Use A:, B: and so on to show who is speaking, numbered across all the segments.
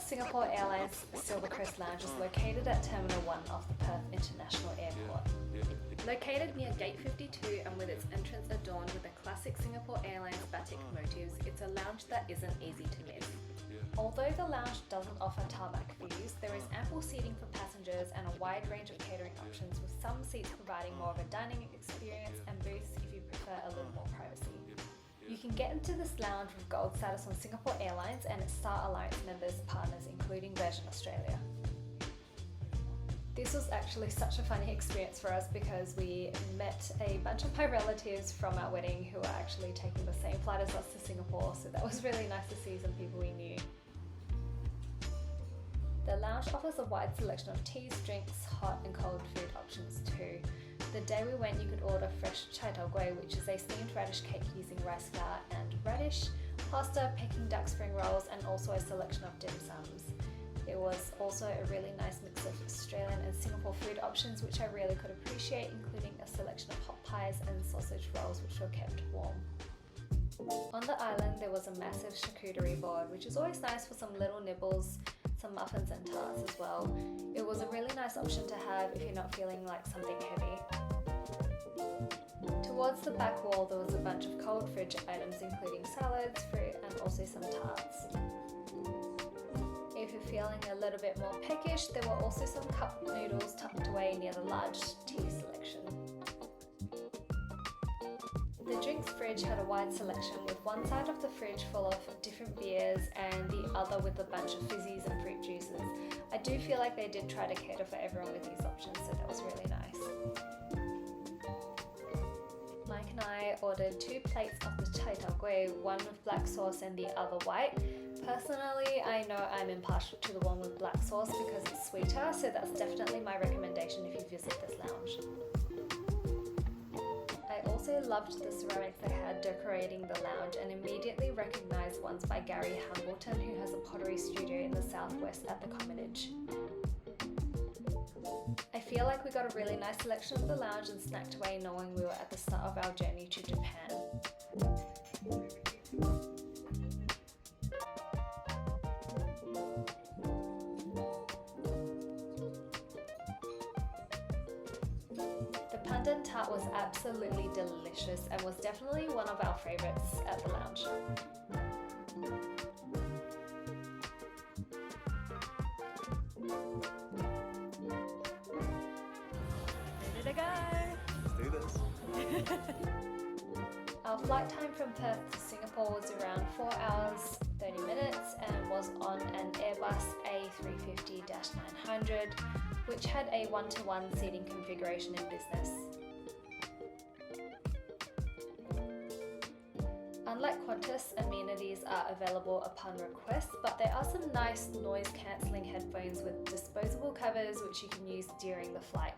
A: Singapore Airlines SilverKris Lounge is located at Terminal 1 of the Perth International Airport. Located near Gate 52 and with its entrance adorned with the classic Singapore Airlines batik motifs, it's a lounge that isn't easy to miss. Although the lounge doesn't offer tarmac views, there is ample seating for passengers and a wide range of catering options, with some seats providing more of a dining experience and booths if you prefer a little more privacy. You can get into this lounge with gold status on Singapore Airlines and its Star Alliance members partners, including Virgin Australia. This was actually such a funny experience for us because we met a bunch of my relatives from our wedding who are actually taking the same flight as us to Singapore, so that was really nice to see some people we knew. The lounge offers a wide selection of teas, drinks, hot and cold food options too. The day we went, you could order fresh chai tau kueh, which is a steamed radish cake using rice flour and radish, pasta, Peking duck spring rolls, and also a selection of dim sums. There was also a really nice mix of Australian and Singapore food options, which I really could appreciate, including a selection of hot pies and sausage rolls, which were kept warm. On the island, there was a massive charcuterie board, which is always nice for some little nibbles, some muffins and tarts as well. It was a really nice option to have if you're not feeling like something heavy. Towards the back wall, there was a bunch of cold fridge items, including salads, fruit, and also some tarts. If you're feeling a little bit more peckish, there were also some cup noodles tucked away near the large tea selection. The drinks fridge had a wide selection, with one side of the fridge full of different beers and the other with a bunch of fizzies and fruit juices. I do feel like they did try to cater for everyone with these options, so that was really nice. Mike and I ordered 2 plates of the chai tau kueh, one with black sauce and the other white. Personally, I know I'm impartial to the one with black sauce because it's sweeter, so that's definitely my recommendation if you visit this lounge. I also loved the ceramics they had decorating the lounge and immediately recognised ones by Gary Hambleton, who has a pottery studio in the southwest at the Commonage. I feel like we got a really nice selection of the lounge and snacked away knowing we were at the start of our journey to Japan. The pandan tart was absolutely delicious and was definitely one of our favourites at the lounge. Ready to go!
B: Let's do this.
A: Our flight time from Perth to Singapore was around 4 hours 30 minutes and was on an Airbus A350-900, which had a 1-to-1 seating configuration in business. Unlike Qantas, amenities are available upon request, but there are some nice noise-cancelling headphones with disposable covers which you can use during the flight.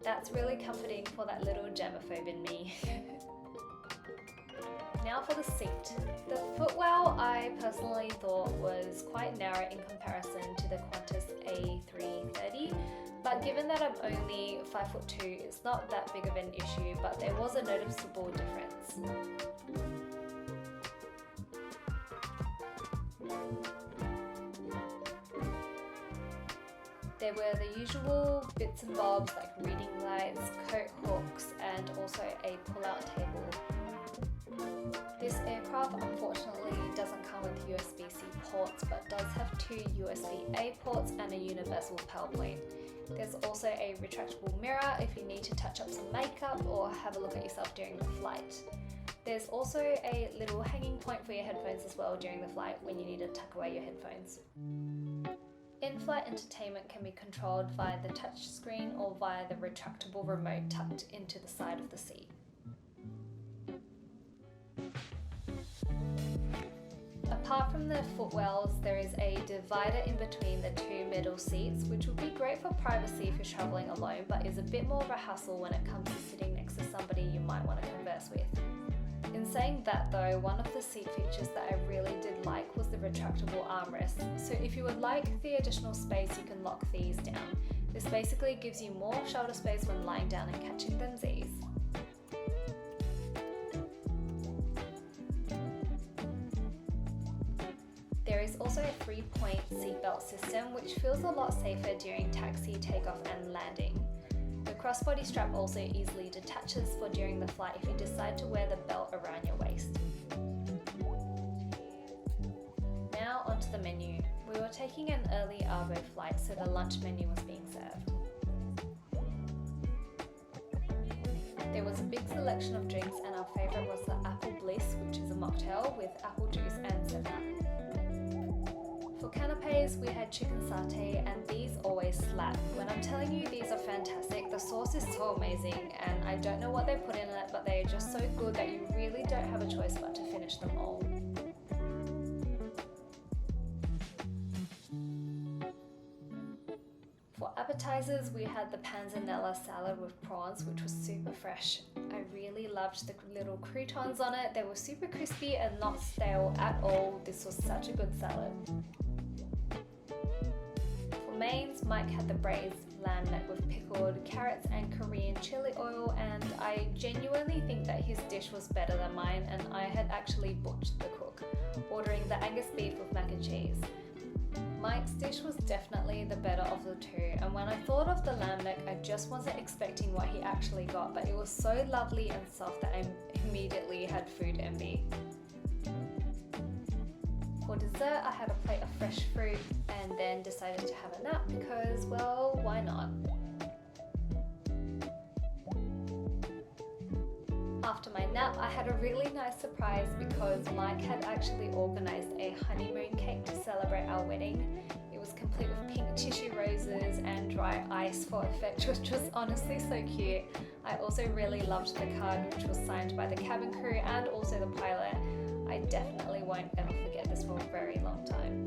A: That's really comforting for that little germaphobe in me. Now for the seat. The footwell I personally thought was quite narrow in comparison to the Qantas A330, but given that I'm only 5'2", it's not that big of an issue, but there was a noticeable difference. There were the usual bits and bobs like reading lights, coat hooks, and also a pull-out table. This aircraft unfortunately doesn't come with USB-C ports, but does have 2 USB-A ports and a universal power point. There's also a retractable mirror if you need to touch up some makeup or have a look at yourself during the flight. There's also a little hanging point for your headphones as well during the flight when you need to tuck away your headphones. In-flight entertainment can be controlled via the touch screen or via the retractable remote tucked into the side of the seat. Apart from the footwells, there is a divider in between the 2 middle seats, which would be great for privacy if you're travelling alone, but is a bit more of a hassle when it comes to sitting next to somebody you might want to converse with. In saying that though, one of the seat features that I really did like was the retractable armrests. So if you would like the additional space, you can lock these down. This basically gives you more shoulder space when lying down and catching them Z's. There is also a 3-point seatbelt system, which feels a lot safer during taxi, takeoff and landing. The crossbody strap also easily detaches for during the flight if you decide to wear the belt around your waist. Now onto the menu. We were taking an early Arvo flight, so the lunch menu was being served. There was a big selection of drinks and our favourite was the Apple Bliss, which is a mocktail with apple juice and 7-Up. For canapes, we had chicken satay and these always slap. When I'm telling you these are fantastic, the sauce is so amazing and I don't know what they put in it, but they are just so good that you really don't have a choice but to finish them all. For appetizers, we had the panzanella salad with prawns, which was super fresh. I really loved the little croutons on it. They were super crispy and not stale at all. This was such a good salad. For mains, Mike had the braised lamb neck with pickled carrots and Korean chili oil, and I genuinely think that his dish was better than mine, and I had actually butchered the cook, ordering the Angus beef with mac and cheese. Mike's dish was definitely the better of the two, and when I thought of the lamb neck, I just wasn't expecting what he actually got, but it was so lovely and soft that I immediately had food envy. For dessert, I had a plate of fresh fruit and then decided to have a nap because, well, why not? After my nap, I had a really nice surprise because Mike had actually organised a honeymoon cake to celebrate our wedding. It was complete with pink tissue roses and dry ice for effect, which was honestly so cute. I also really loved the card, which was signed by the cabin crew and also the pilot. I definitely won't ever forget this for a very long time.